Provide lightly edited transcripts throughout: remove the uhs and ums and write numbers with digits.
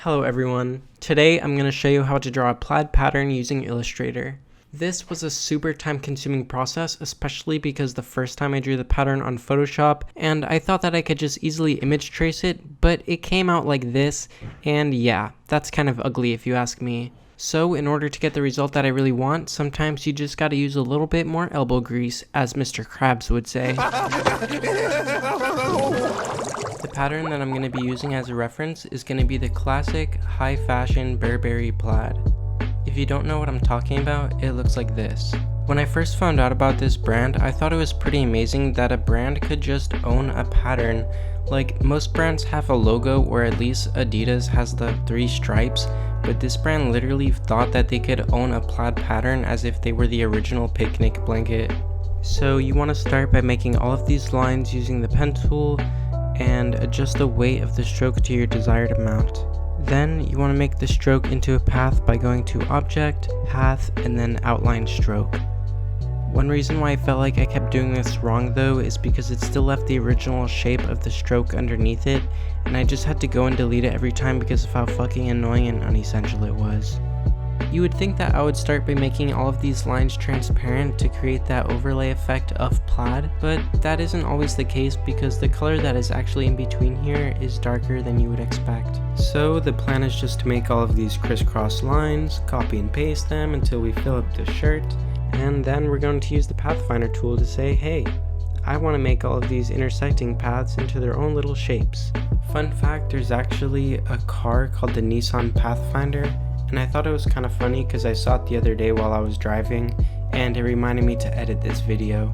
Hello everyone. Today I'm going to show you how to draw a plaid pattern using Illustrator. This was a super time-consuming process, especially because the first time I drew the pattern on Photoshop, and I thought that I could just easily image trace it, but it came out like this, and yeah, that's kind of ugly if you ask me. So in order to get the result that I really want, sometimes you just gotta use a little bit more elbow grease, as Mr. Krabs would say. The pattern that I'm going to be using as a reference is going to be the classic high fashion Burberry plaid. If you don't know what I'm talking about, it looks like this. When I first found out about this brand, I thought it was pretty amazing that a brand could just own a pattern. Like, most brands have a logo, or at least Adidas has the 3 stripes, but this brand literally thought that they could own a plaid pattern as if they were the original picnic blanket. So you want to start by making all of these lines using the pen tool and adjust the weight of the stroke to your desired amount. Then you want to make the stroke into a path by going to Object, Path, and then Outline Stroke. One reason why I felt like I kept doing this wrong though is because it still left the original shape of the stroke underneath it, and I just had to go and delete it every time because of how fucking annoying and unessential it was. You would think that I would start by making all of these lines transparent to create that overlay effect of plaid, but that isn't always the case because the color that is actually in between here is darker than you would expect. So the plan is just to make all of these crisscross lines, copy and paste them until we fill up the shirt, and then we're going to use the Pathfinder tool to say, hey, I want to make all of these intersecting paths into their own little shapes. Fun fact, there's actually a car called the Nissan Pathfinder, and I thought it was kind of funny because I saw it the other day while I was driving, and it reminded me to edit this video.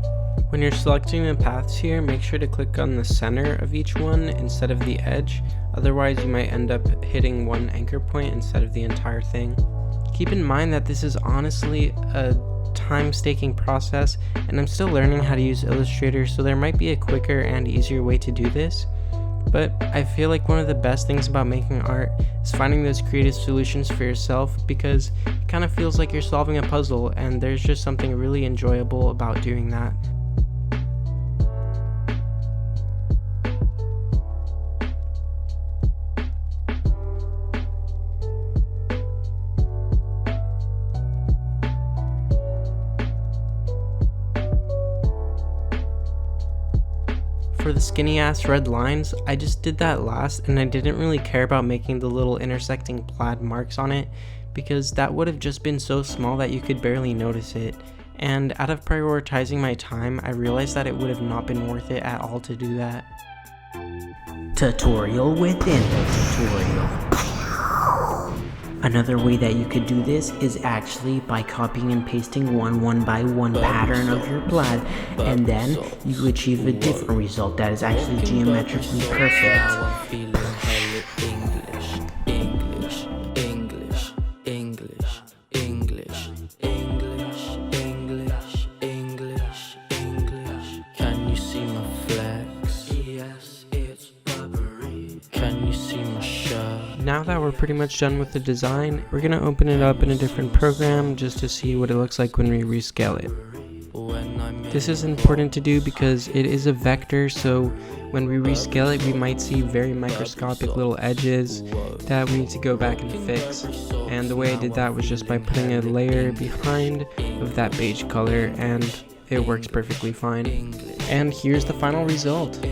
When you're selecting the paths here, make sure to click on the center of each one instead of the edge, otherwise you might end up hitting one anchor point instead of the entire thing. Keep in mind that this is honestly a time-taking process, and I'm still learning how to use Illustrator, so there might be a quicker and easier way to do this. But I feel like one of the best things about making art is finding those creative solutions for yourself, because it kind of feels like you're solving a puzzle, and there's just something really enjoyable about doing that. For the skinny ass red lines, I just did that last, and I didn't really care about making the little intersecting plaid marks on it because that would have just been so small that you could barely notice it. And out of prioritizing my time, I realized that it would have not been worth it at all to do that. Tutorial within the tutorial. Another way that you could do this is actually by copying and pasting one by one pattern of your plaid, and then you achieve a different result that is actually geometrically perfect. Can you see my flex? Yes, it's rubbery. Can you see my shirt? Now that we're pretty much done with the design, we're going to open it up in a different program just to see what it looks like when we rescale it. This is important to do because it is a vector, so when we rescale it we might see very microscopic little edges that we need to go back and fix. And the way I did that was just by putting a layer behind of that beige color, and it works perfectly fine. And here's the final result.